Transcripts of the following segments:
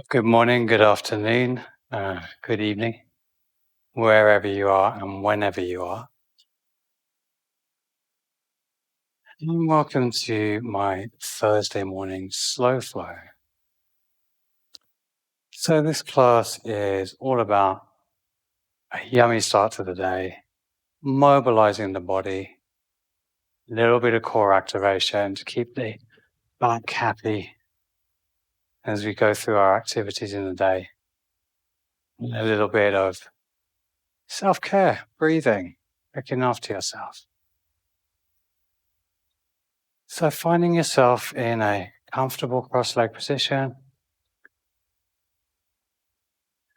Good morning, good afternoon, good evening, wherever you are and whenever you are. And welcome to my Thursday morning slow flow. So, this class is all about a yummy start to the day, mobilizing the body, a little bit of core activation to keep the back happy as we go through our activities in the day, and a little bit of self care, breathing, looking after yourself. So, finding yourself in a comfortable cross leg position,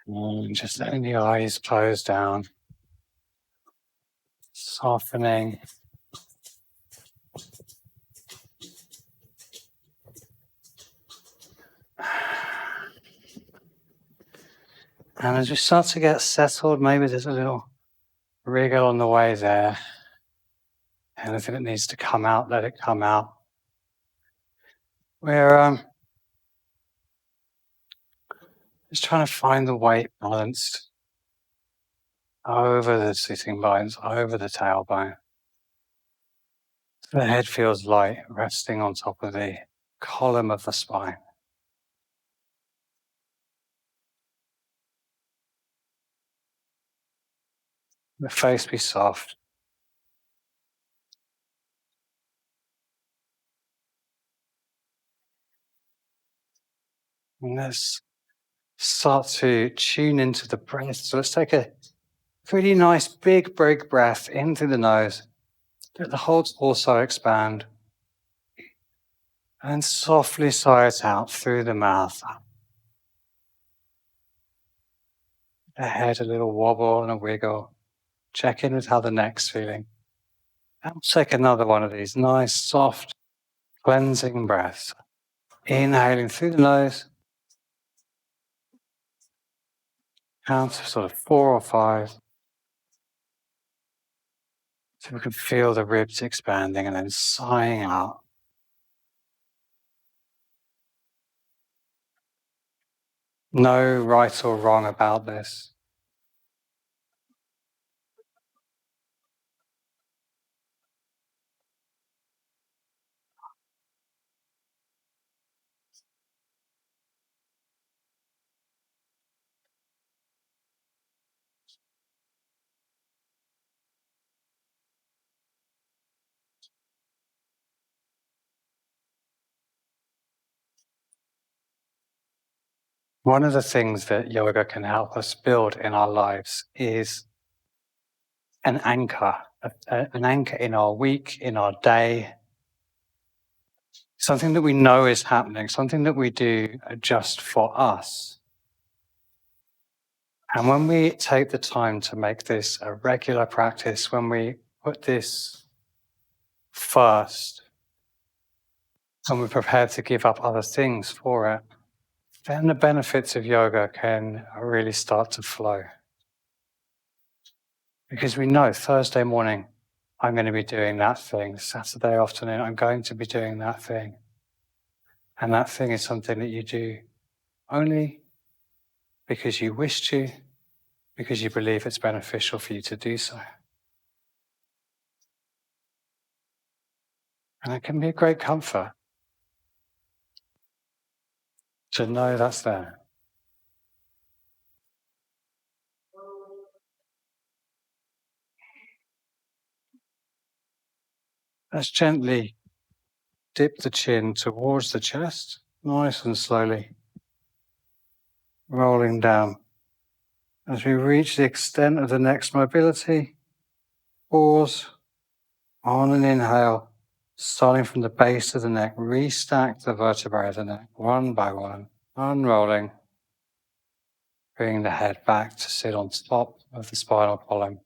and just letting the eyes close down, softening. And as we start to get settled, maybe there's a little wriggle on the way there. Anything that needs to come out, let it come out. We're just trying to find the weight balanced over the sitting bones, over the tailbone. The head feels light, resting on top of the column of the spine. The face be soft. And let's start to tune into the breath. So let's take a pretty nice big breath in through the nose. Let the whole torso expand. And softly sigh it out through the mouth. The head a little wobble and a wiggle. Check in with how the neck's feeling. And we'll take another one of these nice, soft, cleansing breaths. Inhaling through the nose. Count to sort of 4 or 5. So we can feel the ribs expanding and then sighing out. No right or wrong about this. One of the things that yoga can help us build in our lives is an anchor, an anchor in our week, in our day, something that we know is happening, something that we do just for us. And when we take the time to make this a regular practice, when we put this first, and we're prepared to give up other things for it, then the benefits of yoga can really start to flow. Because we know Thursday morning, I'm going to be doing that thing. Saturday afternoon, I'm going to be doing that thing. And that thing is something that you do only because you wish to, because you believe it's beneficial for you to do so. And it can be a great comfort to know that's there. Let's gently dip the chin towards the chest, nice and slowly, rolling down. As we reach the extent of the neck's mobility, pause on an inhale, starting from the base of the neck, restack the vertebrae of the neck one by one, unrolling, bringing the head back to sit on top of the spinal column.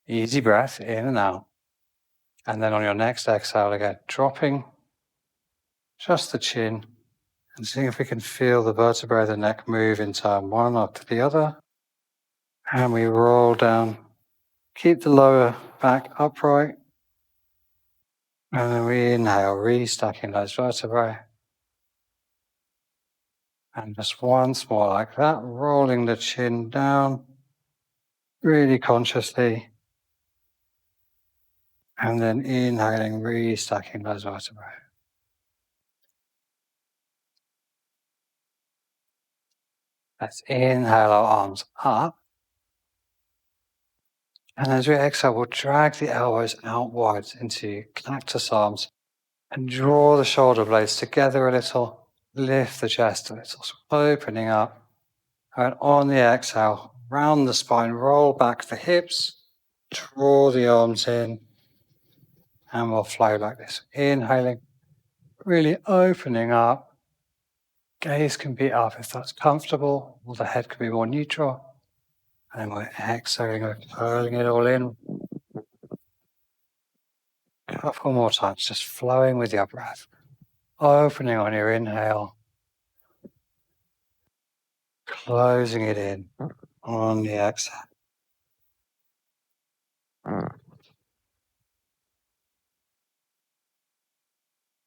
Easy breath in and out. And then on your next exhale again, dropping just the chin and seeing if we can feel the vertebrae of the neck move in turn, one after the other. And we roll down. Keep the lower back upright. And then we inhale, restacking those vertebrae. And just once more like that, rolling the chin down really consciously. And then inhaling, restacking those vertebrae. Let's inhale our arms up. And as we exhale, we'll drag the elbows outwards into cactus arms and draw the shoulder blades together a little. Lift the chest a little, so opening up. And on the exhale, round the spine, roll back the hips, draw the arms in, and we'll flow like this. Inhaling, really opening up. Gaze can be up if that's comfortable, or the head can be more neutral. And then we're exhaling, we're curling it all in. A couple more times, just flowing with your breath. Opening on your inhale, closing it in on the exhale.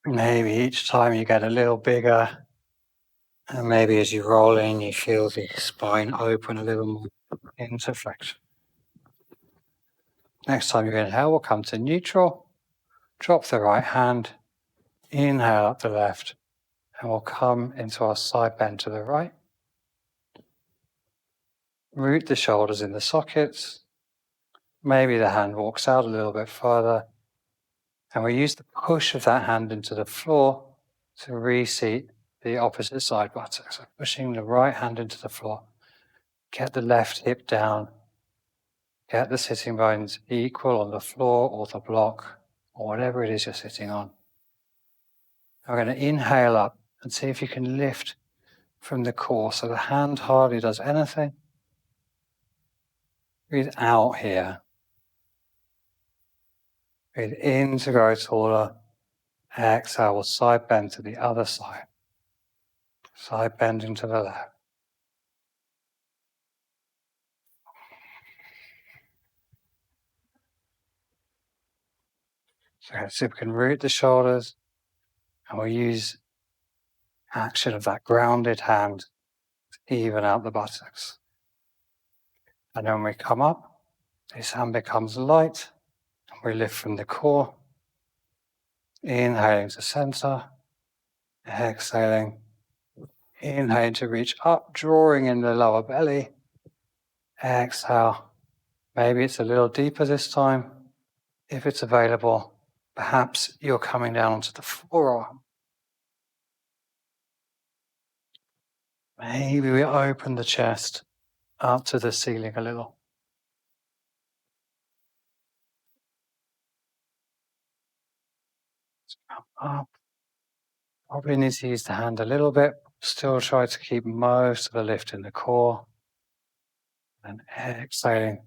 Maybe each time you get a little bigger, and maybe as you roll in, you feel the spine open a little more into flexion. Next time you inhale, we'll come to neutral. Drop the right hand, inhale up the left, and we'll come into our side bend to the right. Root the shoulders in the sockets. Maybe the hand walks out a little bit further. And we use the push of that hand into the floor to reseat the opposite side buttock. So pushing the right hand into the floor. Get the left hip down. Get the sitting bones equal on the floor or the block or whatever it is you're sitting on. We're going to inhale up and see if you can lift from the core. So the hand hardly does anything. Breathe out here. Breathe in to grow taller. Exhale, we'll side bend to the other side. Side bending to the left. So let's see if we can root the shoulders, and we'll use action of that grounded hand to even out the buttocks. And then when we come up, this hand becomes light, and we lift from the core. Inhaling to center, exhaling. Inhaling to reach up, drawing in the lower belly. Exhale. Maybe it's a little deeper this time. If it's available, perhaps you're coming down onto the forearm. Maybe we open the chest up to the ceiling a little. Up. Probably need to use the hand a little bit. Still try to keep most of the lift in the core. And exhaling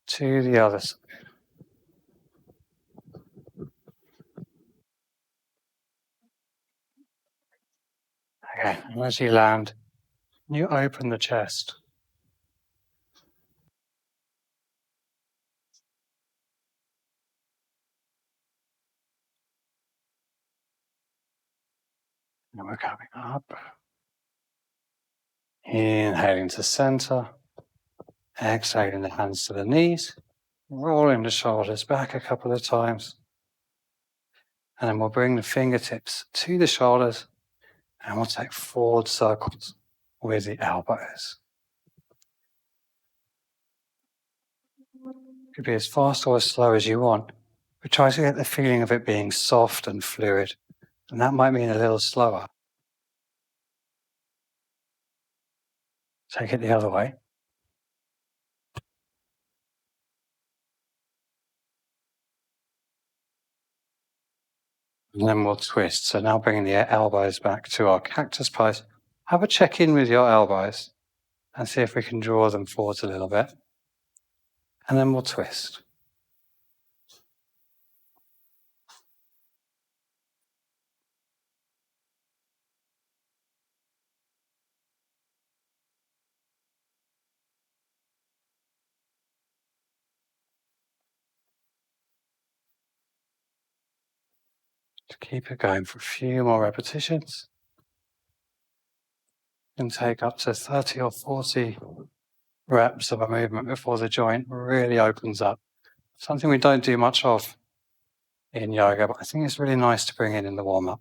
to the other side. Okay, and as you land, you open the chest. And we're coming up. Inhaling to center. Exhaling the hands to the knees. Rolling the shoulders back a couple of times. And then we'll bring the fingertips to the shoulders and we'll take forward circles with the elbows. It could be as fast or as slow as you want, but try to get the feeling of it being soft and fluid. And that might mean a little slower. Take it the other way. And then we'll twist. So now bringing the elbows back to our cactus pose. Have a check in with your elbows and see if we can draw them forwards a little bit. And then we'll twist. Just keep it going for a few more repetitions. can take up to 30 or 40 reps of a movement before the joint really opens up. Something we don't do much of in yoga, but I think it's really nice to bring in the warm-up.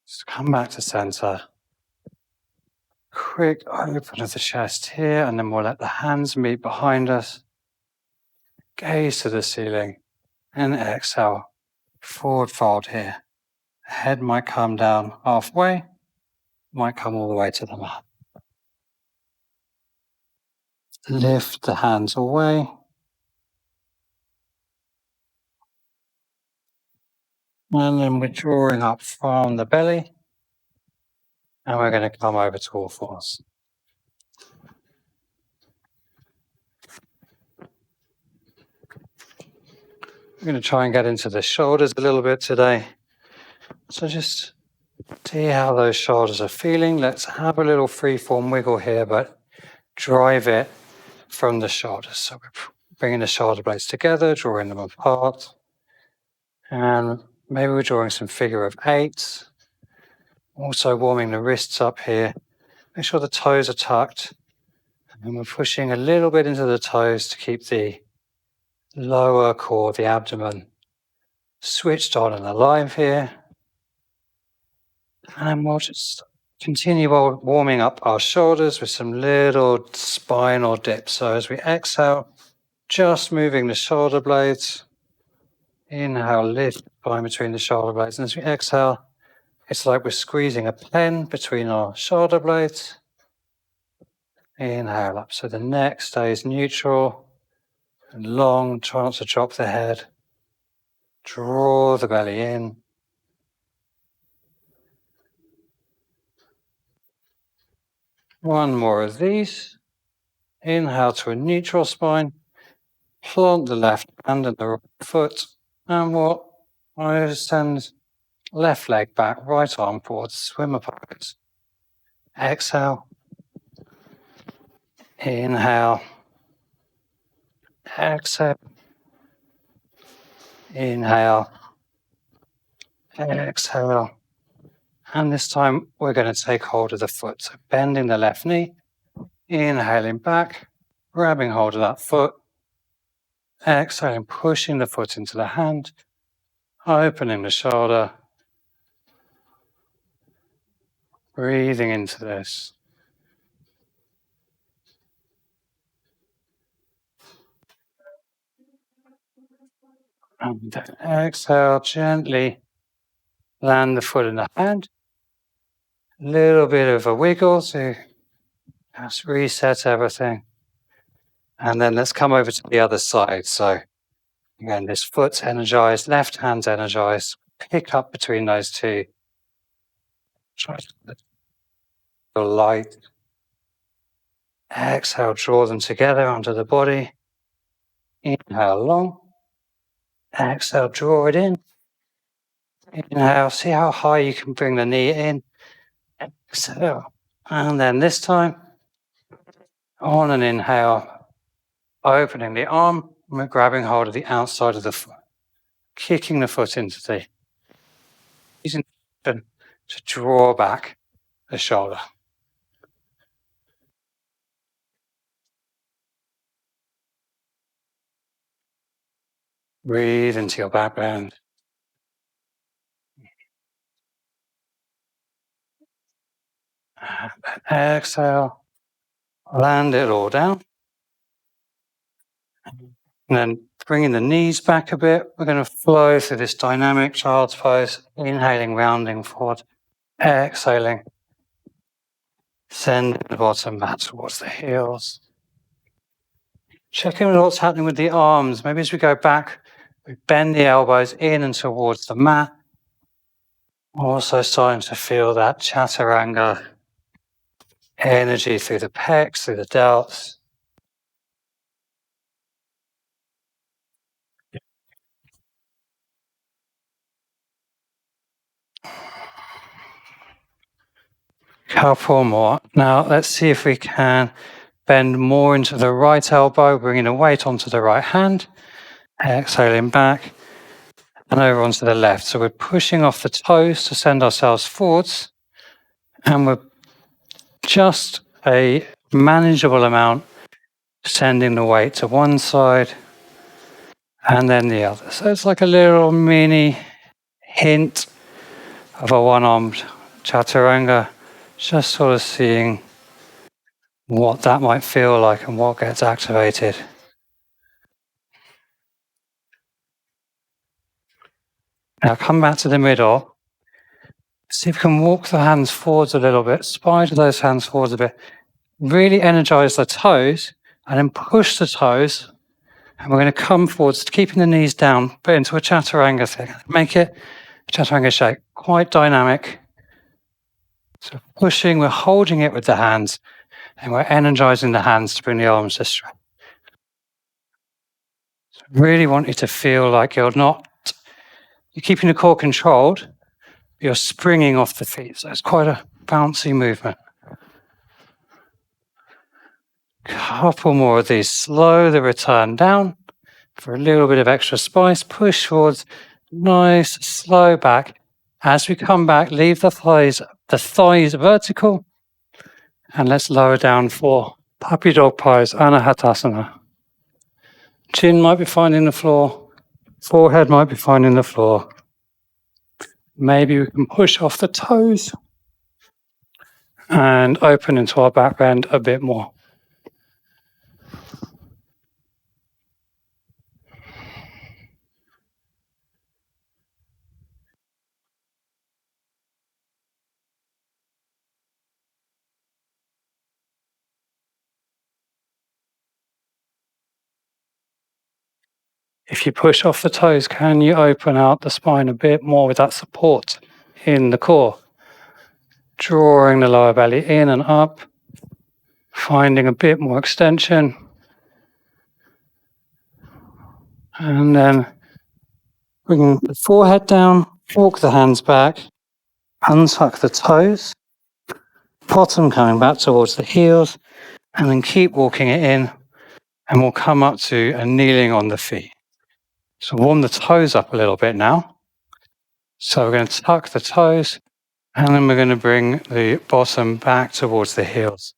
Just come back to center. Quick open of the chest here, and then we'll let the hands meet behind us. Gaze to the ceiling, and exhale. Forward fold here. Head might come down halfway, might come all the way to the mat. Lift the hands away. And then we're drawing up from the belly. And we're going to come over to all fours. We're going to try and get into the shoulders a little bit today. So just see how those shoulders are feeling. Let's have a little free-form wiggle here, but drive it from the shoulders. So we're bringing the shoulder blades together, drawing them apart. And maybe we're drawing some figure of eights. Also warming the wrists up here. Make sure the toes are tucked. And we're pushing a little bit into the toes to keep the lower core, the abdomen, switched on and alive here. And we'll just continue warming up our shoulders with some little spinal dips. So as we exhale, just moving the shoulder blades. Inhale, lift spine between the shoulder blades. And as we exhale, it's like we're squeezing a pen between our shoulder blades. Inhale up. So the neck stays neutral and long. Try not to drop the head. Draw the belly in. One more of these. Inhale to a neutral spine. Plant the left hand and the right foot. And we'll send left leg back, right arm forward, swimmer pose. Exhale. Inhale. Exhale. Inhale. Exhale. And this time we're going to take hold of the foot. So bending the left knee, inhaling back, grabbing hold of that foot, exhaling, pushing the foot into the hand, opening the shoulder, breathing into this. And then exhale, gently land the foot in the hand. A little bit of a wiggle to just reset everything. And then let's come over to the other side. So again, this foot's energized, left hand's energized. Pick up between those two. Try to feel light. Exhale, draw them together onto the body. Inhale long. Exhale, draw it in. Inhale, see how high you can bring the knee in. Exhale. And then this time, on an inhale, opening the arm, we're grabbing hold of the outside of the foot, kicking the foot into the, using to draw back the shoulder. Breathe into your back bend. Exhale, land it all down. And then bringing the knees back a bit, we're going to flow through this dynamic child's pose, inhaling, rounding forward, exhaling, send the bottom back towards the heels. Check in with what's happening with the arms. Maybe as we go back, we bend the elbows in and towards the mat. Also starting to feel that chaturanga energy through the pecs, through the delts. Couple more. Now let's see if we can bend more into the right elbow, bringing the weight onto the right hand. Exhaling back and over onto the left. So we're pushing off the toes to send ourselves forwards And we're just a manageable amount, sending the weight to one side and then the other. So it's like a little mini hint of a one-armed chaturanga, just sort of seeing what that might feel like and what gets activated. Now come back to the middle. See if you can walk the hands forwards a little bit, spider those hands forwards a bit. Really energize the toes and then push the toes. And we're going to come forwards, keeping the knees down, but into a chaturanga thing. Make it a chaturanga shape, quite dynamic. So pushing, we're holding it with the hands and we're energizing the hands to bring the arms to straight. So really want you to feel like you're keeping the core controlled, you're springing off the feet. So it's quite a bouncy movement. Couple more of these. Slow the return down for a little bit of extra spice. Push forwards, nice, slow back. As we come back, leave the thighs vertical, and let's lower down for puppy dog pose, anahatasana. Chin might be finding the floor, forehead might be finding the floor. Maybe we can push off the toes and open into our back bend a bit more. If you push off the toes, can you open out the spine a bit more with that support in the core? Drawing the lower belly in and up, finding a bit more extension. And then bring the forehead down, walk the hands back, untuck the toes, bottom coming back towards the heels, and then keep walking it in, and we'll come up to a kneeling on the feet. So warm the toes up a little bit now. So we're going to tuck the toes, and then we're going to bring the bottom back towards the heels.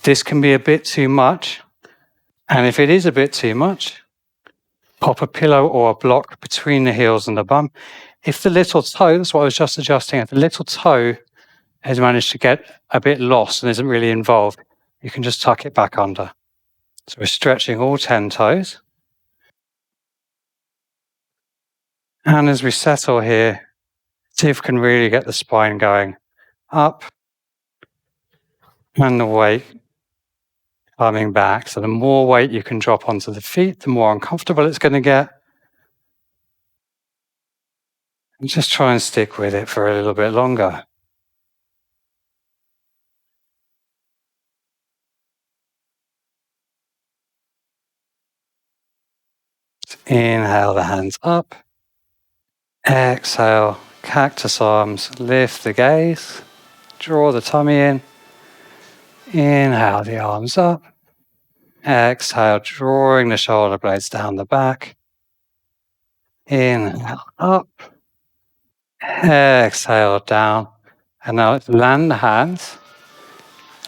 This can be a bit too much, and if it is a bit too much, pop a pillow or a block between the heels and the bum. If the little toe, that's what I was just adjusting, if the little toe has managed to get a bit lost and isn't really involved, you can just tuck it back under. So we're stretching all 10 toes. And as we settle here, see if we can really get the spine going up and the weight coming back. So the more weight you can drop onto the feet, the more uncomfortable it's going to get. And just try and stick with it for a little bit longer. Inhale the hands up. Exhale, cactus arms, lift the gaze, draw the tummy in. Inhale the arms up. Exhale, drawing the shoulder blades down the back. Inhale up. Exhale down. And now let's land the hands.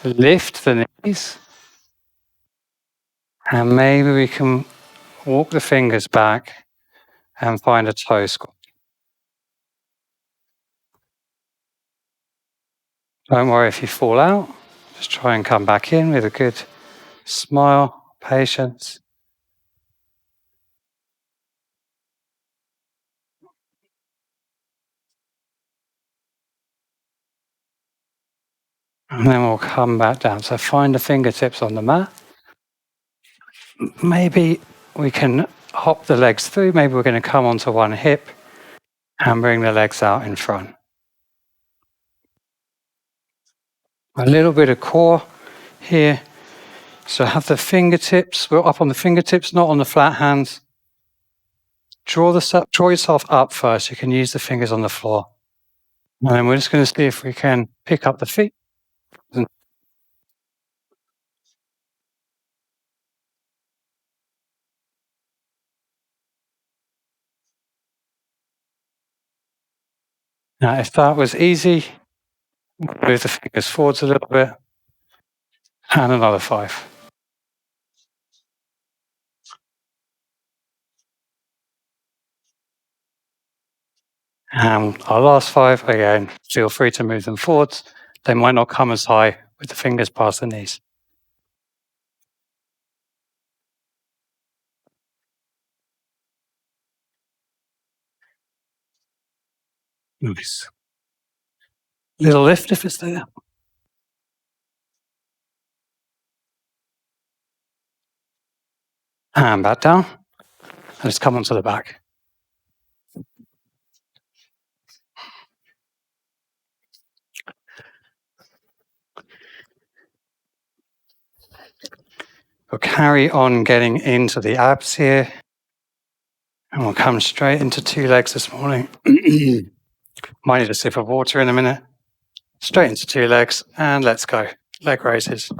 Lift the knees. And maybe we can walk the fingers back and find a toe squat. Don't worry if you fall out. Just try and come back in with a good smile, patience. And then we'll come back down. So find the fingertips on the mat. Maybe we can hop the legs through. Maybe we're going to come onto one hip and bring the legs out in front. A little bit of core here. So have the fingertips, we're up on the fingertips, not on the flat hands. Draw yourself up first. You can use the fingers on the floor. And then we're just going to see if we can pick up the feet. Now, if that was easy, Move the fingers forwards a little bit. And another 5. And our last 5, again, feel free to move them forwards. They might not come as high with the fingers past the knees. Nice. Little lift if it's there. And back down. And just come onto the back. We'll carry on getting into the abs here. And we'll come straight into 2 legs this morning. Might need a sip of water in a minute. Straight into 2 legs, and let's go. Leg raises.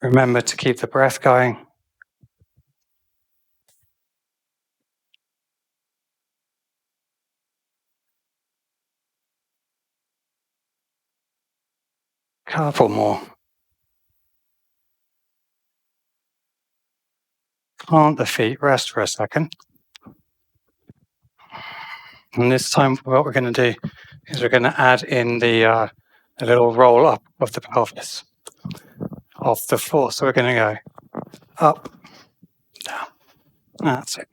Remember to keep the breath going. Couple more. Plant the feet, rest for a second. And this time, what we're going to do is we're going to add in the a little roll up of the pelvis off the floor. So we're going to go up, down. That's it.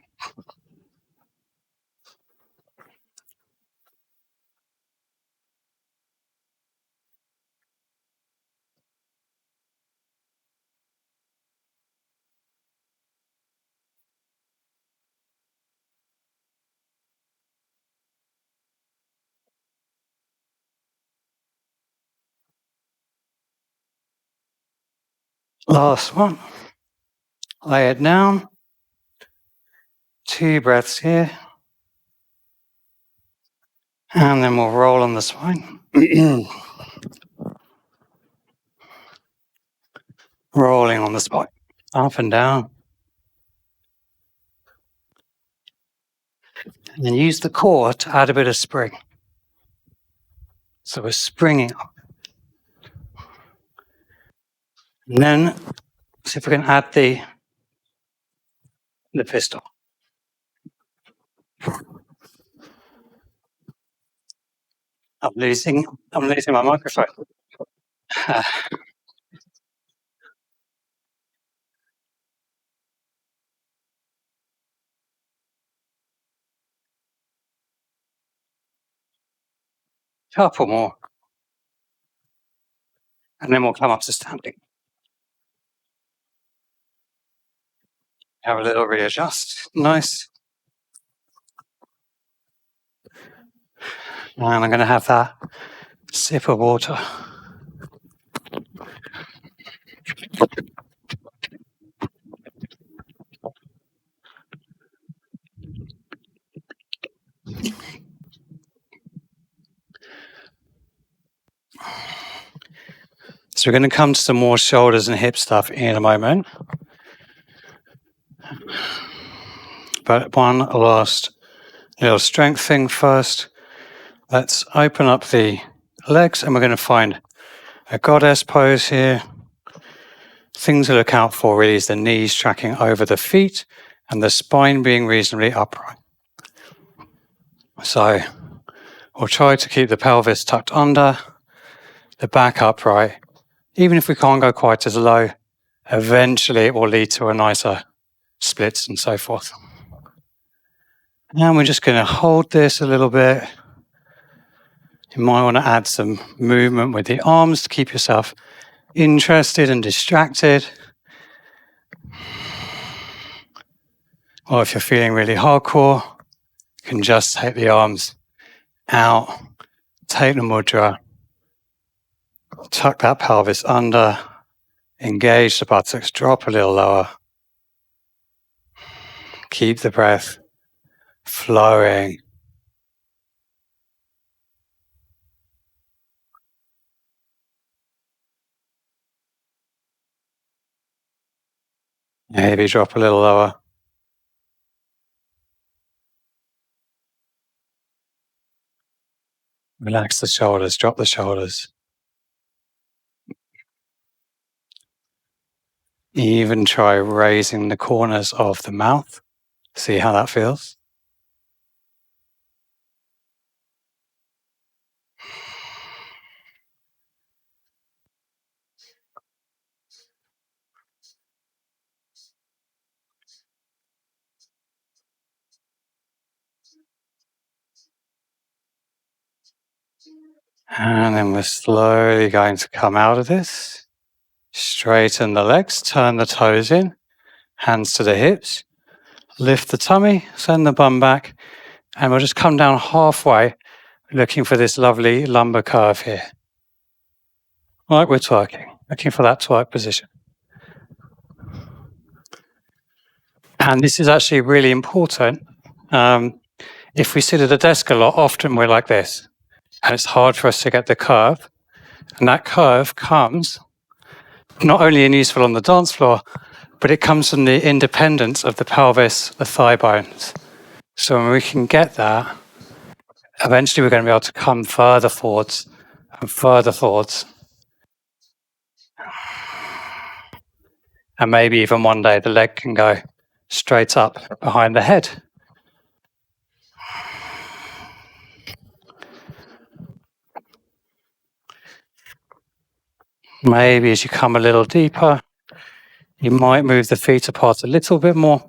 Last one. Lay it down. 2 breaths here. And then we'll roll on the spine. Rolling on the spine. Up and down. And then use the core to add a bit of spring. So we're springing up. And then see if we can add the pistol. I'm losing my microphone. Couple more. And then we'll come up to standing. Have a little readjust. Nice. And I'm going to have that sip of water. So we're going to come to some more shoulders and hip stuff in a moment. But one last little strength thing first. Let's open up the legs and we're going to find a goddess pose here. Things to look out for really is the knees tracking over the feet and the spine being reasonably upright. So we'll try to keep the pelvis tucked under, the back upright. Even if we can't go quite as low, eventually it will lead to a nicer splits and so forth. And we're just going to hold this a little bit. You might want to add some movement with the arms to keep yourself interested and distracted. Or if you're feeling really hardcore, you can just take the arms out, take the mudra, tuck that pelvis under, engage the buttocks, drop a little lower. Keep the breath flowing. Maybe drop a little lower. Relax the shoulders, drop the shoulders. Even try raising the corners of the mouth. See how that feels. And then we're slowly going to come out of this. Straighten the legs, turn the toes in, hands to the hips, lift the tummy, send the bum back, and we'll just come down halfway, looking for this lovely lumbar curve here. Like we're twerking, looking for that twerk position. And this is actually really important. If we sit at a desk a lot, often we're like this, and it's hard for us to get the curve. And that curve comes not only in useful on the dance floor, but it comes from the independence of the pelvis, the thigh bones. So when we can get that, eventually we're going to be able to come further forwards and further forwards. And maybe even one day the leg can go straight up behind the head. Maybe as you come a little deeper, you might move the feet apart a little bit more,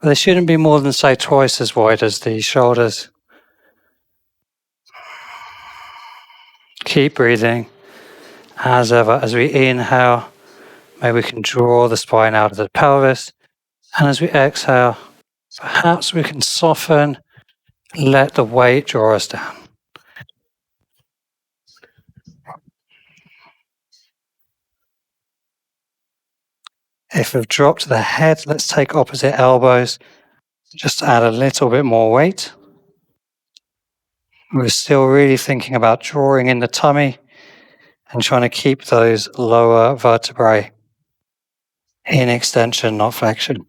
but they shouldn't be more than, say, twice as wide as the shoulders. Keep breathing. As ever, as we inhale, maybe we can draw the spine out of the pelvis. And as we exhale, perhaps we can soften, let the weight draw us down. If we've dropped the head, let's take opposite elbows. Just add a little bit more weight. We're still really thinking about drawing in the tummy and trying to keep those lower vertebrae in extension, not flexion.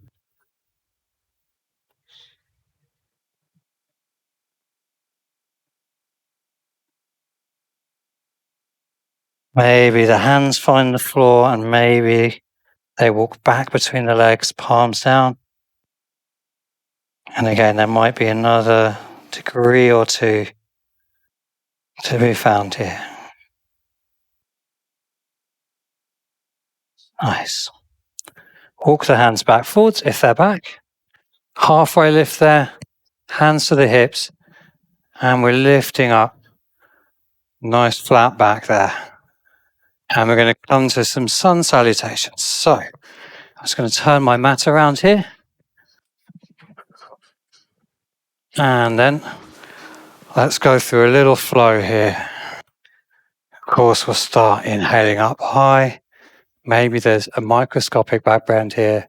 Maybe the hands find the floor and maybe they walk back between the legs, palms down. And again, there might be another degree or two to be found here. Nice. Walk the hands back forwards if they're back. Halfway lift there, hands to the hips, and we're lifting up. Nice flat back there. And we're going to come to some sun salutations. So I'm just going to turn my mat around here. And then let's go through a little flow here. Of course, we'll start inhaling up high. Maybe there's a microscopic back bend here.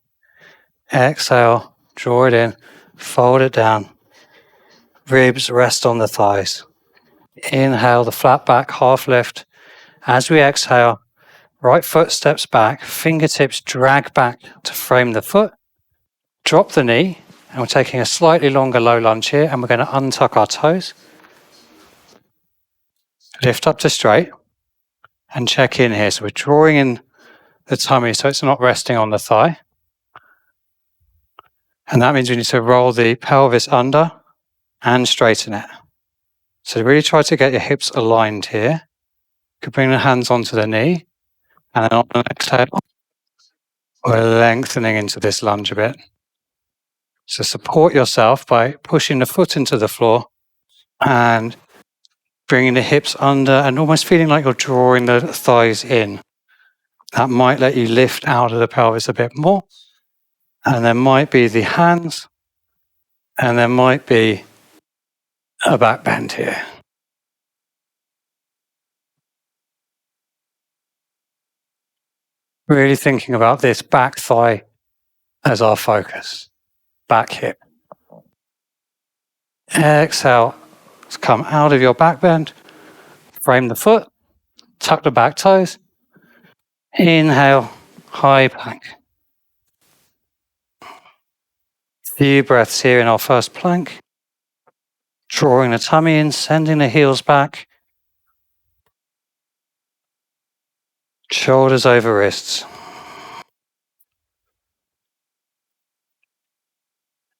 Exhale, draw it in, fold it down. Ribs rest on the thighs. Inhale, the flat back, half lift. As we exhale, right foot steps back, fingertips drag back to frame the foot. Drop the knee, and we're taking a slightly longer low lunge here, and we're going to untuck our toes. Lift up to straight, and check in here. So we're drawing in the tummy so it's not resting on the thigh. And that means we need to roll the pelvis under and straighten it. So really try to get your hips aligned here. You can bring the hands onto the knee, and then on the exhale, we're lengthening into this lunge a bit. So support yourself by pushing the foot into the floor and bringing the hips under and almost feeling like you're drawing the thighs in. That might let you lift out of the pelvis a bit more. And there might be the hands, and there might be a back bend here. Really thinking about this back thigh as our focus. Back hip. Exhale, let's come out of your back bend, frame the foot, tuck the back toes. Inhale, high plank. Few breaths here in our first plank. Drawing the tummy in, sending the heels back. Shoulders over wrists.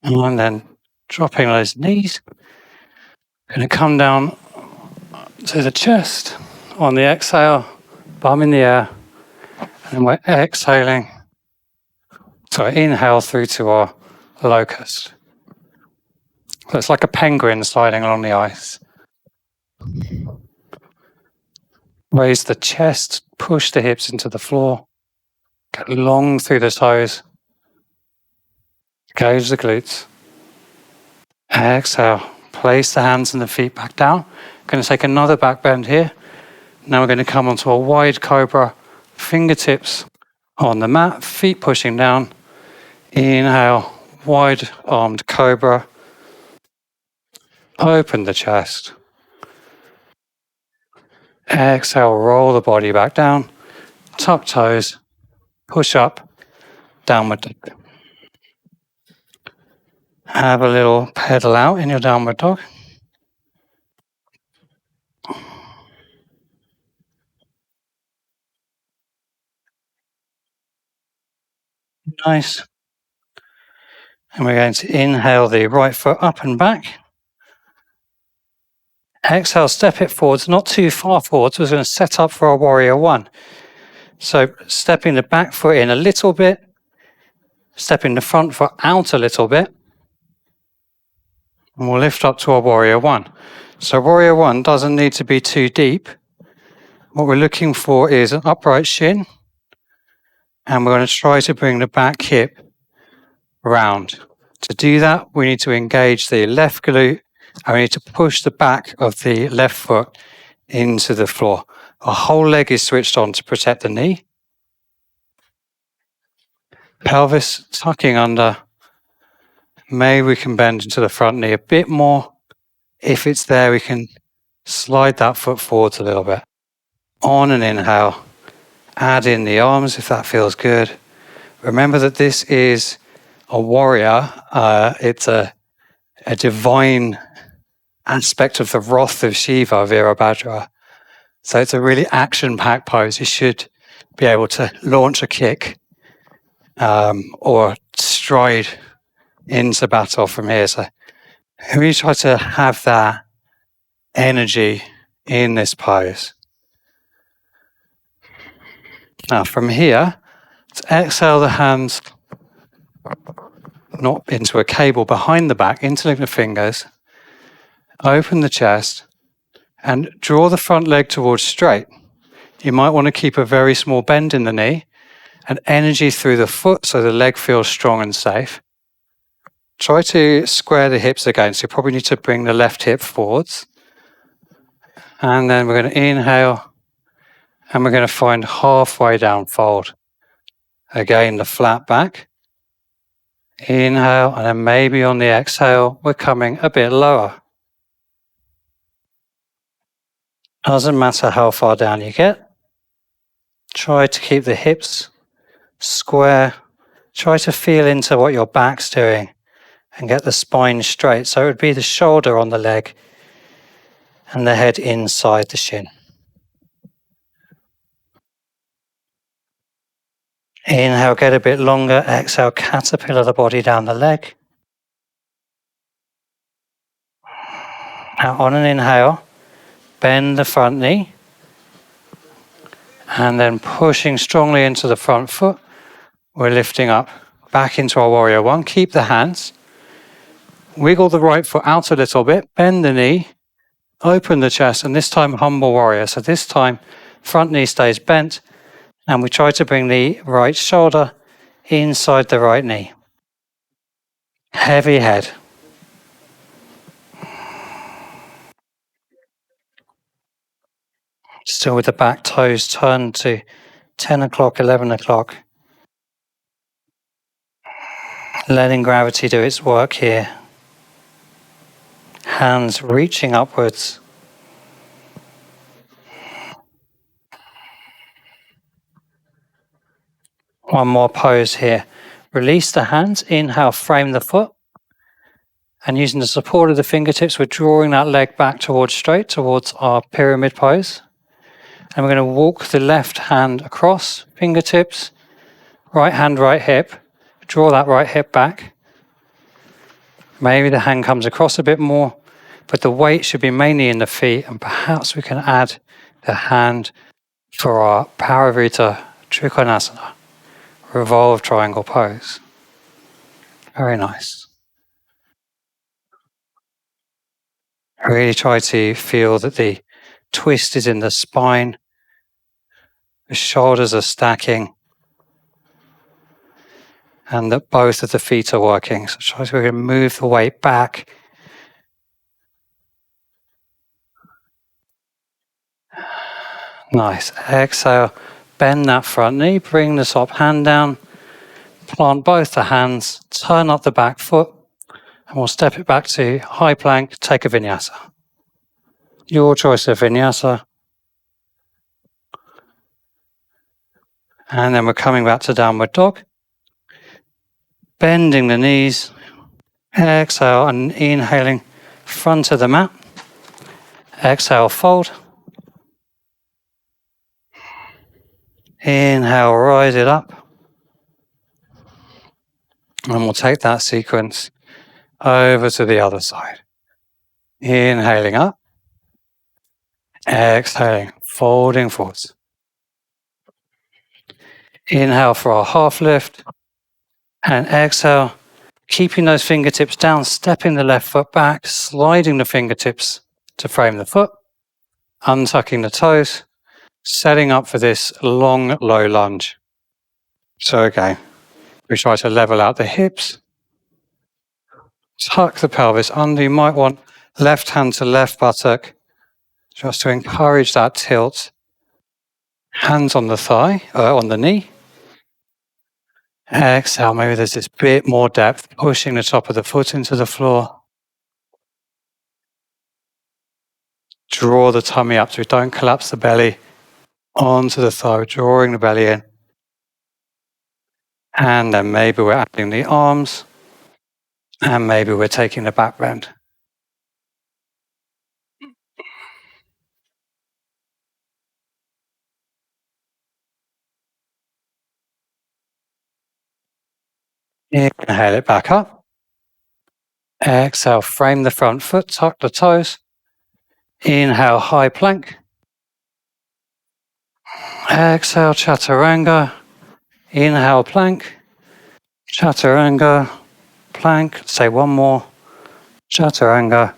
And then dropping those knees. Going to come down to the chest on the exhale, bum in the air. And we're exhaling. So inhale through to our locust. So it's like a penguin sliding along the ice. Raise the chest, push the hips into the floor. Get long through the toes. Engage the glutes. Exhale. Place the hands and the feet back down. Going to take another back bend here. Now we're going to come onto a wide cobra. Fingertips on the mat, feet pushing down. Inhale, wide armed cobra. Open the chest. Exhale, roll the body back down. Tuck toes. Push up. Downward dog. Have a little pedal out in your downward dog. Nice. And we're going to inhale the right foot up and back. Exhale, step it forwards, not too far forwards. We're going to set up for our warrior one. So stepping the back foot in a little bit, stepping the front foot out a little bit, and we'll lift up to our warrior one. So warrior one doesn't need to be too deep. What we're looking for is an upright shin, and we're going to try to bring the back hip round. To do that, we need to engage the left glute, and we need to push the back of the left foot into the floor. Our whole leg is switched on to protect the knee. Pelvis tucking under. Maybe we can bend into the front knee a bit more. If it's there, we can slide that foot forwards a little bit. On an inhale, add in the arms if that feels good. Remember that this is a warrior. It's a divine aspect of the wrath of Shiva, Virabhadra. So it's a really action-packed pose. You should be able to launch a kick or stride into battle from here. So we try to have that energy in this pose. Now from here, let's exhale the hands not into a cable behind the back, interlink the fingers, open the chest, and draw the front leg towards straight. You might want to keep a very small bend in the knee and energy through the foot so the leg feels strong and safe. Try to square the hips again, so you probably need to bring the left hip forwards. And then we're going to inhale, and we're going to find halfway down fold. Again, the flat back. Inhale, and then maybe on the exhale, we're coming a bit lower. Doesn't matter how far down you get. Try to keep the hips square. Try to feel into what your back's doing and get the spine straight. So it would be the shoulder on the leg and the head inside the shin. Inhale, get a bit longer. Exhale, caterpillar the body down the leg. Now on an inhale, bend the front knee. And then pushing strongly into the front foot, we're lifting up back into our warrior one. Keep the hands. Wiggle the right foot out a little bit. Bend the knee. Open the chest. And this time, humble warrior. So this time, front knee stays bent. And we try to bring the right shoulder inside the right knee. Heavy head. Still with the back toes turned to 10 o'clock, 11 o'clock. Letting gravity do its work here. Hands reaching upwards. One more pose here. Release the hands. Inhale, frame the foot. And using the support of the fingertips, we're drawing that leg back towards straight, towards our pyramid pose. And we're going to walk the left hand across, fingertips, right hand, right hip. Draw that right hip back. Maybe the hand comes across a bit more, but the weight should be mainly in the feet, and perhaps we can add the hand for our Parivrtta Trikonasana, revolve triangle pose. Very nice. Really try to feel that the twist is in the spine, the shoulders are stacking, and that both of the feet are working. So try to move the weight back. Nice. Exhale, bend that front knee, bring the top hand down, plant both the hands, turn up the back foot, and we'll step it back to high plank, take a vinyasa. Your choice of vinyasa. And then we're coming back to downward dog. Bending the knees. Exhale and inhaling front of the mat. Exhale, fold. Inhale, rise it up. And we'll take that sequence over to the other side. Inhaling up. Exhaling, folding forwards. Inhale for our half lift. And exhale, keeping those fingertips down, stepping the left foot back, sliding the fingertips to frame the foot, untucking the toes, setting up for this long, low lunge. So again, we try to level out the hips, tuck the pelvis under. You might want left hand to left buttock, just to encourage that tilt. Hands on the thigh, on the knee. Exhale, maybe there's this bit more depth, pushing the top of the foot into the floor. Draw the tummy up so we don't collapse the belly onto the thigh, drawing the belly in. And then maybe we're adding the arms, and maybe we're taking the back bend. Inhale it back up. Exhale, frame the front foot, tuck the toes. Inhale, high plank. Exhale, chaturanga. Inhale, plank. Chaturanga, plank. Say one more. Chaturanga.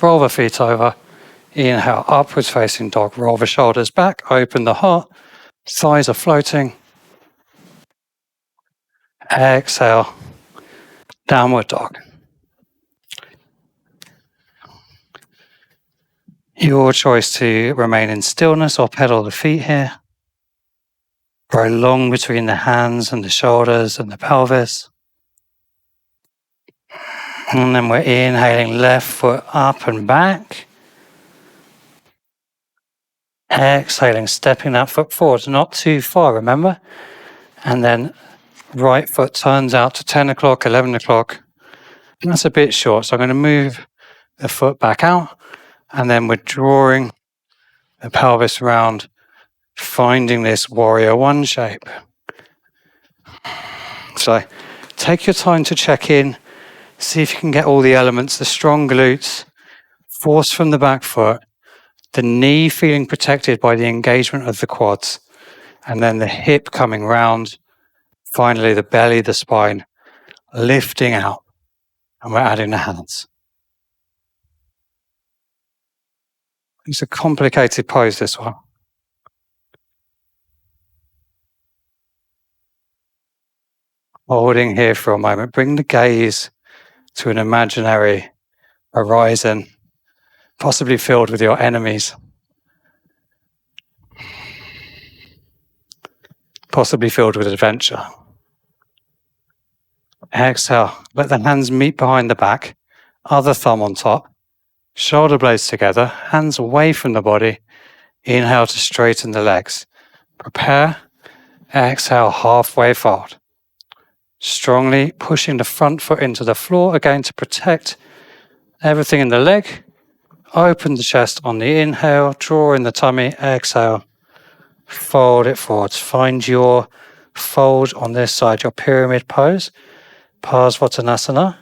Roll the feet over. Inhale, upwards facing dog. Roll the shoulders back. Open the heart. Thighs are floating. Exhale, downward dog. Your choice to remain in stillness or pedal the feet here. Grow long between the hands and the shoulders and the pelvis. And then we're inhaling left foot up and back. Exhaling, stepping that foot forward, not too far, remember? And then right foot turns out to 10 o'clock, 11 o'clock. And that's a bit short, so I'm going to move the foot back out. And then we're drawing the pelvis round, finding this warrior one shape. So take your time to check in, see if you can get all the elements, the strong glutes, force from the back foot, the knee feeling protected by the engagement of the quads, and then the hip coming round, finally the belly, the spine, lifting out, and we're adding the hands. It's a complicated pose, this one. Holding here for a moment, bring the gaze to an imaginary horizon, possibly filled with your enemies, possibly filled with adventure. Exhale, let the hands meet behind the back, other thumb on top, shoulder blades together, hands away from the body. Inhale to straighten the legs. Prepare. Exhale, halfway fold. Strongly pushing the front foot into the floor again to protect everything in the leg. Open the chest on the inhale, draw in the tummy, exhale. Fold it forwards. Find your fold on this side, your pyramid pose, Parsvottanasana.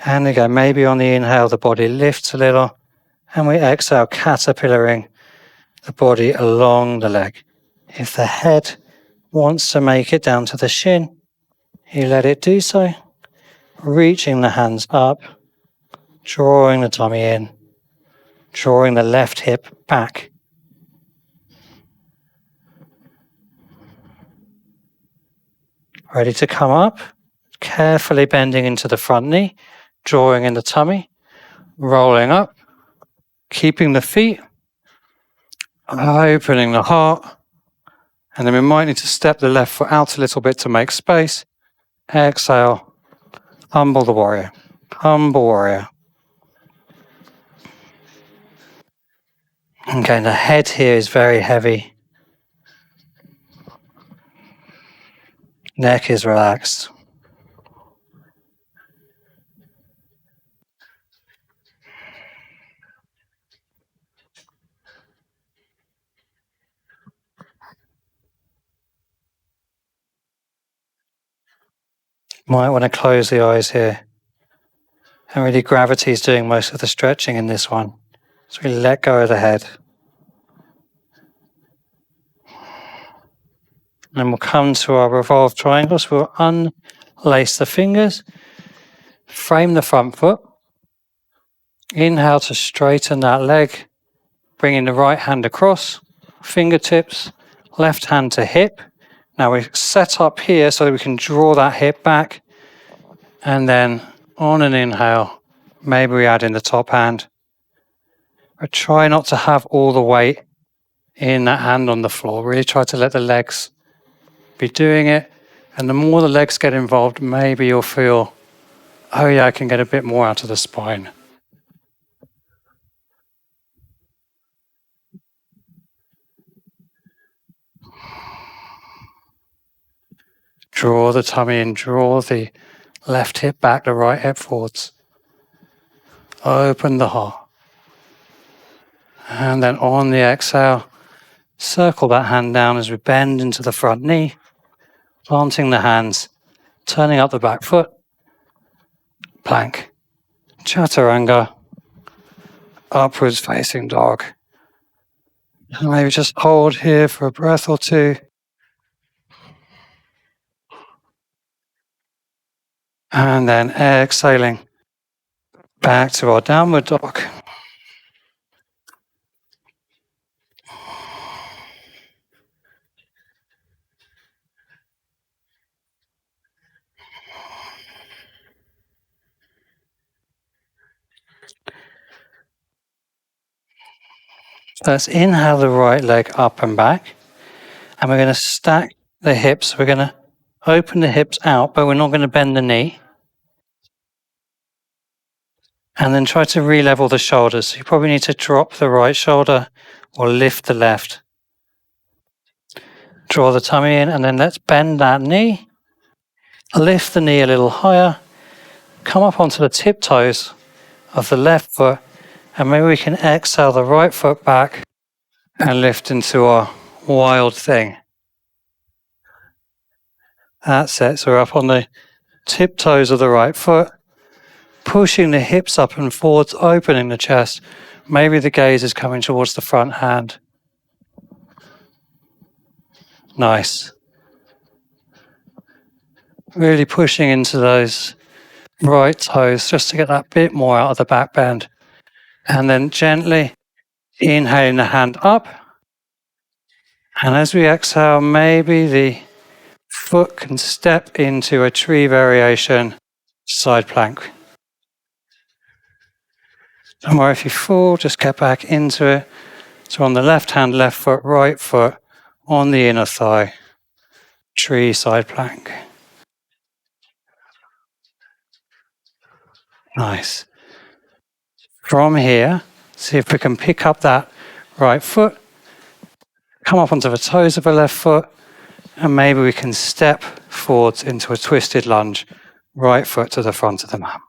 And again, maybe on the inhale, the body lifts a little, and we exhale, caterpillaring the body along the leg. If the head wants to make it down to the shin, you let it do so, reaching the hands up, drawing the tummy in, drawing the left hip back. Ready to come up, carefully bending into the front knee, drawing in the tummy, rolling up, keeping the feet, opening the heart, and then we might need to step the left foot out a little bit to make space. Exhale, humble the warrior, humble warrior. Okay, the head here is very heavy. Neck is relaxed. Might want to close the eyes here. And really gravity is doing most of the stretching in this one. So we let go of the head. And we'll come to our revolved triangle. So we'll unlace the fingers, frame the front foot. Inhale to straighten that leg, bringing the right hand across, fingertips, left hand to hip. Now we set up here so that we can draw that hip back. And then on an inhale, maybe we add in the top hand. But try not to have all the weight in that hand on the floor. Really try to let the legs be doing it. And the more the legs get involved, maybe you'll feel, oh yeah, I can get a bit more out of the spine. Draw the tummy in, draw the left hip back, the right hip forwards. Open the heart. And then on the exhale, circle that hand down as we bend into the front knee, planting the hands, turning up the back foot, plank, chaturanga, upwards facing dog. And maybe just hold here for a breath or two. And then exhaling back to our downward dog. Let's inhale the right leg up and back. And we're going to stack the hips. We're going to open the hips out, but we're not going to bend the knee. And then try to re-level the shoulders. So you probably need to drop the right shoulder or lift the left. Draw the tummy in, and then let's bend that knee. Lift the knee a little higher. Come up onto the tiptoes of the left foot. And maybe we can exhale the right foot back and lift into our wild thing. That's it. So we're up on the tiptoes of the right foot, pushing the hips up and forwards, opening the chest. Maybe the gaze is coming towards the front hand. Nice. Really pushing into those right toes just to get that bit more out of the back bend. And then gently inhaling the hand up. And as we exhale, maybe the foot can step into a tree variation side plank. Or if you fall, just get back into it. So on the left hand, left foot, right foot, on the inner thigh, tree side plank. Nice. From here, see if we can pick up that right foot, come up onto the toes of the left foot, and maybe we can step forwards into a twisted lunge, right foot to the front of the mat.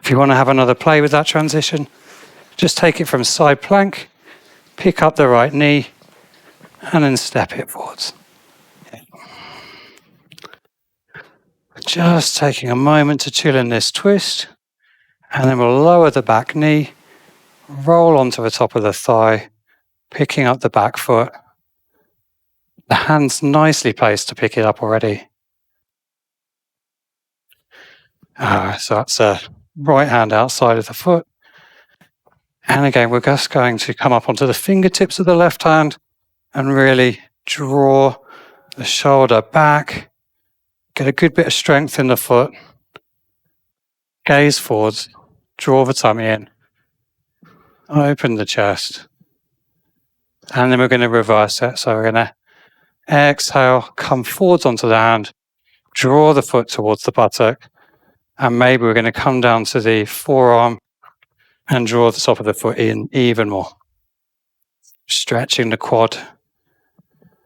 If you want to have another play with that transition, just take it from side plank, pick up the right knee, and then step it forwards. Just taking a moment to chill in this twist, and then we'll lower the back knee, roll onto the top of the thigh, picking up the back foot. The hand's nicely placed to pick it up already. So that's a right hand outside of the foot. And again, we're just going to come up onto the fingertips of the left hand and really draw the shoulder back. Get a good bit of strength in the foot. Gaze forwards. Draw the tummy in. Open the chest. And then we're going to reverse it. So we're going to exhale, come forwards onto the hand, draw the foot towards the buttock, and maybe we're going to come down to the forearm and draw the top of the foot in even more. Stretching the quad.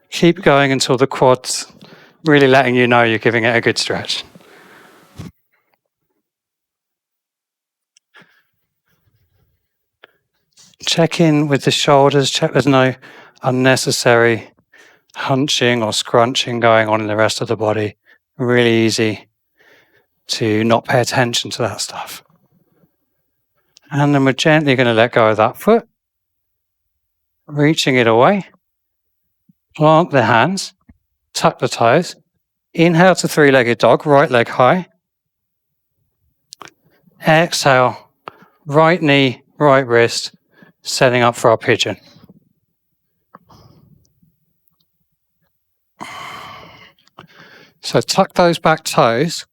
Keep going until the quad's really letting you know you're giving it a good stretch. Check in with the shoulders, check there's no unnecessary hunching or scrunching going on in the rest of the body. Really easy to not pay attention to that stuff. And then we're gently going to let go of that foot, reaching it away. Plant the hands, tuck the toes. Inhale to three-legged dog, right leg high. Exhale, right knee, right wrist, setting up for our pigeon. So tuck those back toes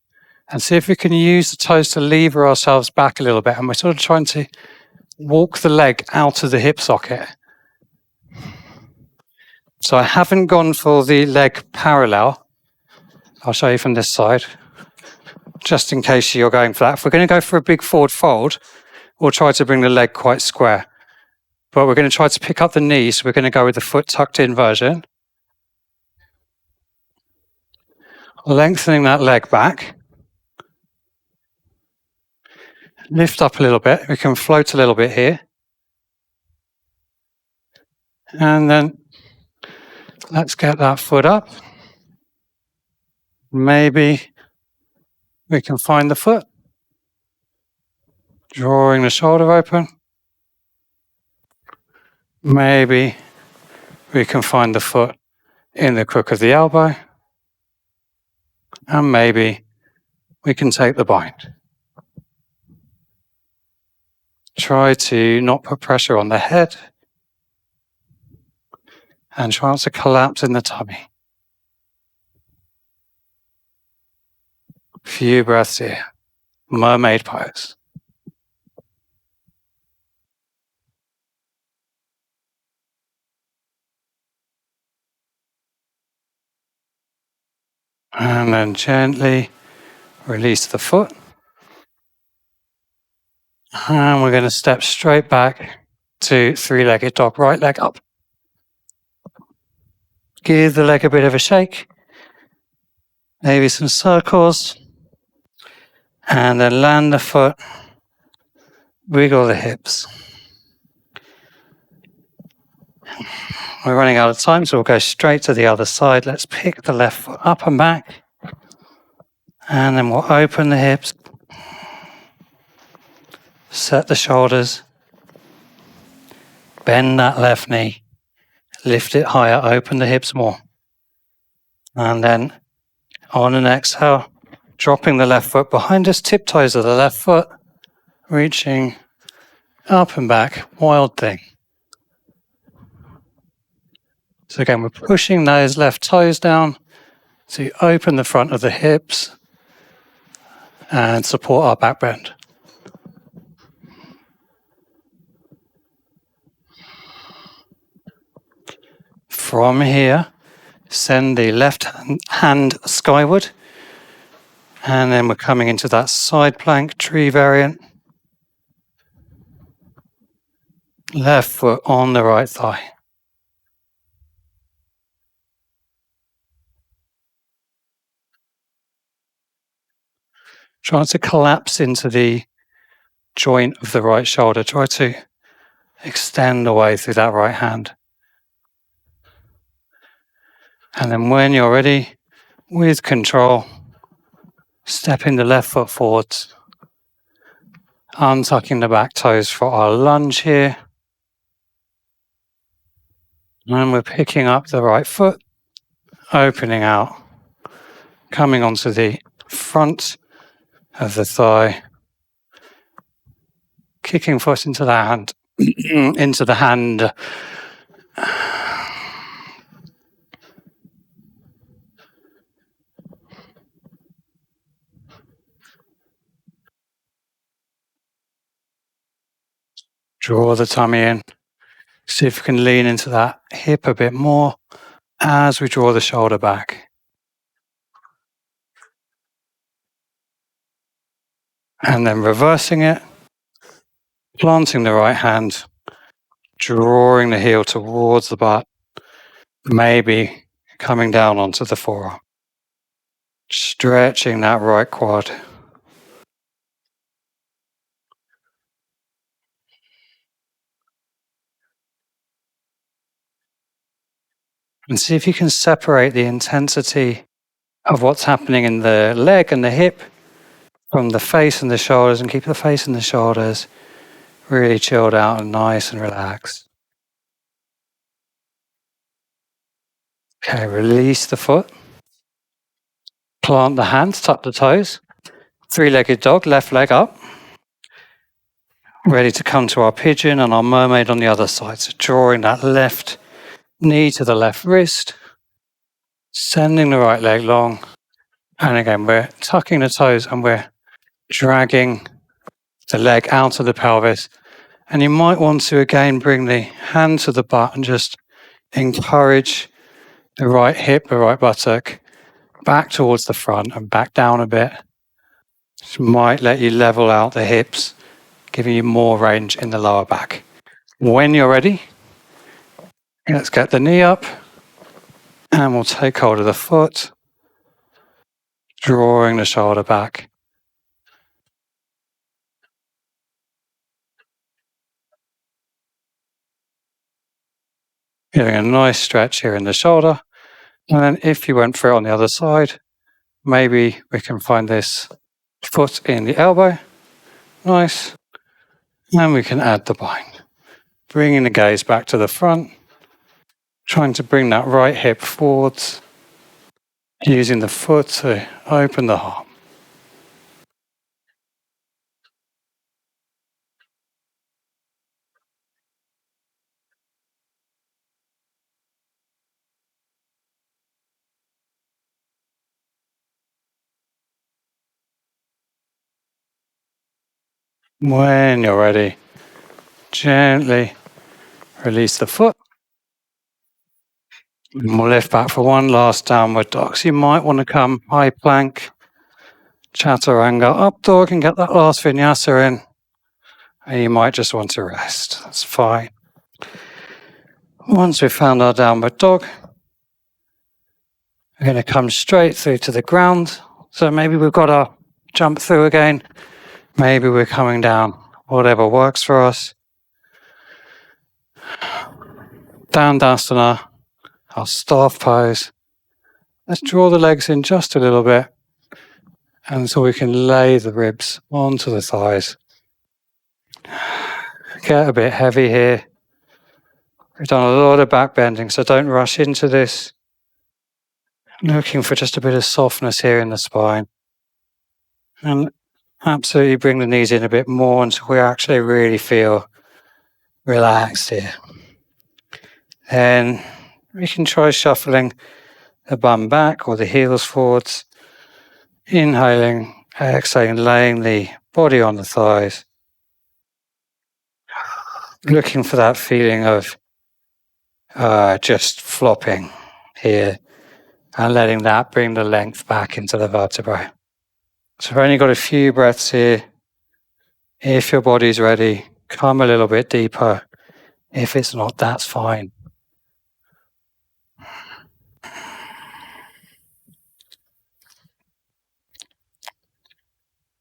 and see if we can use the toes to lever ourselves back a little bit. And we're sort of trying to walk the leg out of the hip socket. So I haven't gone for the leg parallel. I'll show you from this side, just in case you're going for that. If we're going to go for a big forward fold, we'll try to bring the leg quite square. But we're going to try to pick up the knee, so we're going to go with the foot tucked in version. Lengthening that leg back. Lift up a little bit. We can float a little bit here. And then let's get that foot up. Maybe we can find the foot. Drawing the shoulder open. Maybe we can find the foot in the crook of the elbow. And maybe we can take the bind. Try to not put pressure on the head. And try not to collapse in the tummy. Few breaths here. Mermaid pose. And then gently release the foot. And we're going to step straight back to three-legged dog, right leg up. Give the leg a bit of a shake. Maybe some circles. And then land the foot. Wiggle the hips. We're running out of time, so we'll go straight to the other side. Let's pick the left foot up and back. And then we'll open the hips. Set the shoulders. Bend that left knee. Lift it higher, open the hips more. And then on an exhale, dropping the left foot behind us, tiptoes of the left foot, reaching up and back, wild thing. So again, we're pushing those left toes down to open the front of the hips and support our back bend. From here, send the left hand skyward, and then we're coming into that side plank tree variant. Left foot on the right thigh. Try to collapse into the joint of the right shoulder. Try to extend away through that right hand. And then when you're ready, with control, stepping the left foot forwards, untucking the back toes for our lunge here. And we're picking up the right foot, opening out, coming onto the front of the thigh, kicking foot into the hand, into the hand. Draw the tummy in. See if we can lean into that hip a bit more as we draw the shoulder back. And then reversing it, planting the right hand, drawing the heel towards the butt, maybe coming down onto the forearm. Stretching that right quad. And see if you can separate the intensity of what's happening in the leg and the hip from the face and the shoulders, and keep the face and the shoulders really chilled out and nice and relaxed. Okay, release the foot. Plant the hands, tuck the toes. Three-legged dog, left leg up. Ready to come to our pigeon and our mermaid on the other side. So drawing that left knee to the left wrist, sending the right leg long. And again, we're tucking the toes and we're dragging the leg out of the pelvis. And you might want to again bring the hand to the butt and just encourage the right hip, the right buttock back towards the front and back down a bit. This might let you level out the hips, giving you more range in the lower back. When you're ready, let's get the knee up and we'll take hold of the foot, drawing the shoulder back. Getting a nice stretch here in the shoulder. And then if you went through it on the other side, maybe we can find this foot in the elbow. Nice. And we can add the bind. Bringing the gaze back to the front, trying to bring that right hip forwards, using the foot to open the heart. When you're ready, gently release the foot. And we'll lift back for one last downward dog. So you might want to come high plank, chaturanga, up dog, and get that last vinyasa in. And you might just want to rest. That's fine. Once we've found our downward dog, we're going to come straight through to the ground. So maybe we've got our jump through again. Maybe we're coming down, whatever works for us. Dandasana, our staff pose. Let's draw the legs in just a little bit. And so we can lay the ribs onto the thighs. Get a bit heavy here. We've done a lot of back bending, so don't rush into this. Looking for just a bit of softness here in the spine. And absolutely bring the knees in a bit more until we actually really feel relaxed here. Then we can try shuffling the bum back or the heels forwards. Inhaling, exhaling, laying the body on the thighs. Looking for that feeling of just flopping here and letting that bring the length back into the vertebrae. So we've only got a few breaths here. If your body's ready, come a little bit deeper. If it's not, that's fine.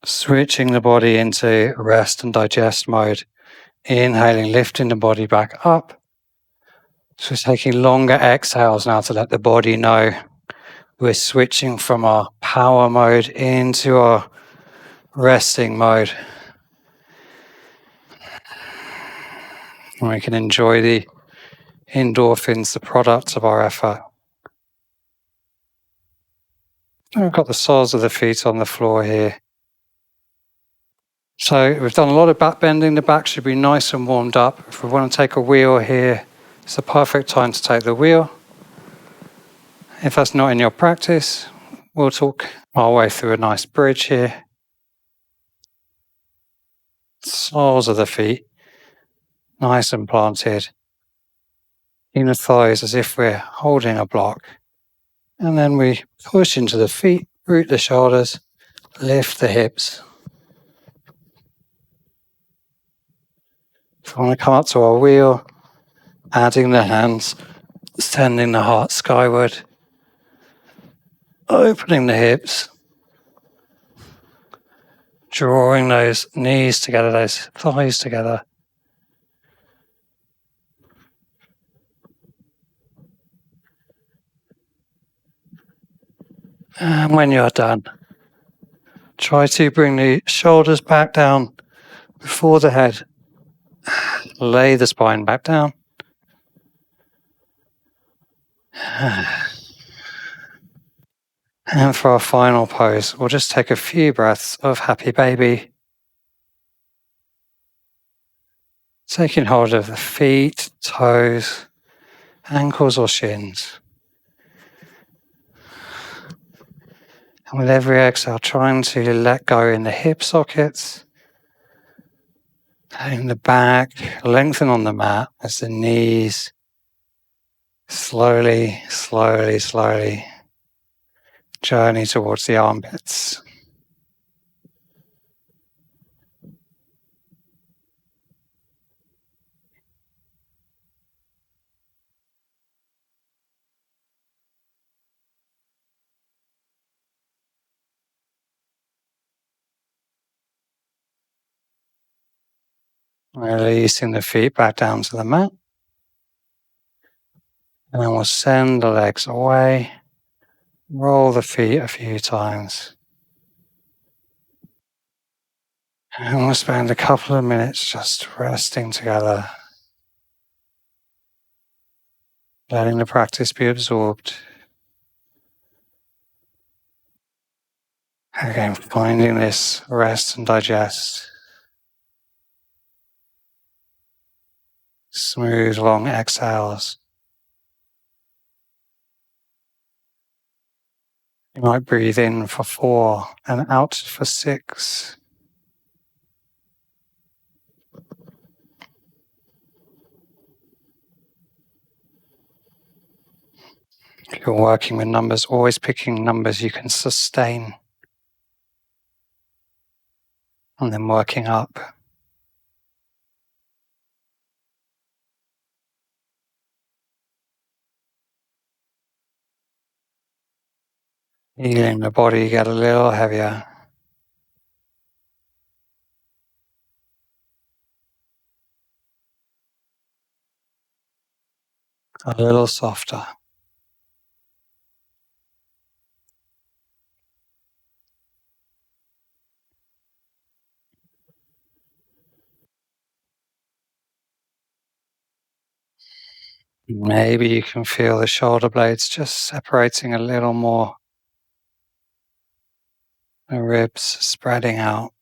Switching the body into rest and digest mode. Inhaling, lifting the body back up. So we're taking longer exhales now to let the body know we're switching from our power mode into our resting mode. And we can enjoy the endorphins, the products of our effort. And we've got the soles of the feet on the floor here. So we've done a lot of back bending. The back should be nice and warmed up. If we want to take a wheel here, it's the perfect time to take the wheel. If that's not in your practice, we'll talk our way through a nice bridge here. Soles of the feet, nice and planted. Inner thighs as if we're holding a block. And then we push into the feet, root the shoulders, lift the hips. If we want to come up to our wheel, adding the hands, sending the heart skyward, opening the hips, drawing those knees together, those thighs together. And when you're done, try to bring the shoulders back down before the head. Lay the spine back down. And for our final pose, we'll just take a few breaths of happy baby. Taking hold of the feet, toes, ankles or shins. And with every exhale, trying to let go in the hip sockets, letting the back lengthen on the mat as the knees slowly journey towards the armpits. Releasing the feet back down to the mat. And then we'll send the legs away. Roll the feet a few times. And we'll spend a couple of minutes just resting together. Letting the practice be absorbed. Again, finding this rest and digest. Smooth, long exhales. You might breathe in for 4 and out for 6. If you're working with numbers, always picking numbers you can sustain. And then working up. Feeling the body get a little heavier. A little softer. Maybe you can feel the shoulder blades just separating a little more. The ribs spreading out.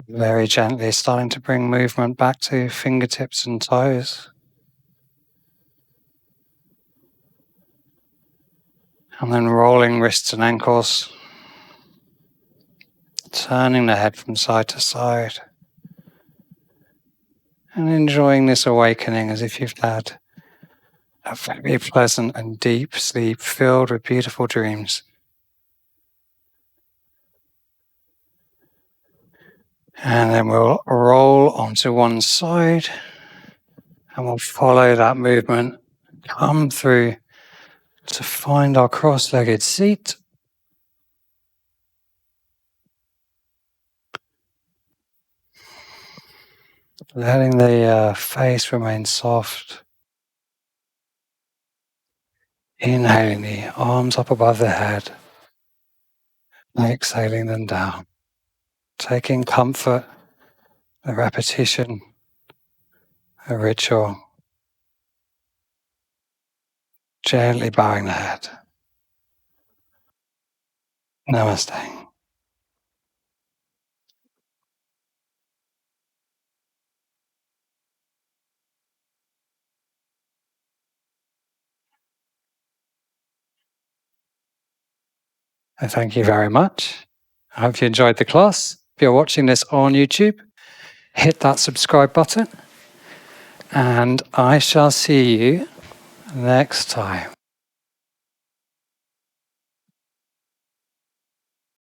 Very gently starting to bring movement back to fingertips and toes. And then rolling wrists and ankles. Turning the head from side to side. And enjoying this awakening as if you've had a very pleasant and deep sleep filled with beautiful dreams. And then we'll roll onto one side and we'll follow that movement, come through to find our cross-legged seat. Letting the face remain soft. Inhaling the arms up above the head. Exhaling them down. Taking comfort, a repetition, a ritual. Gently bowing the head. Namaste. Thank you very much. I hope you enjoyed the class. If you're watching this on YouTube, hit that subscribe button, and I shall see you next time.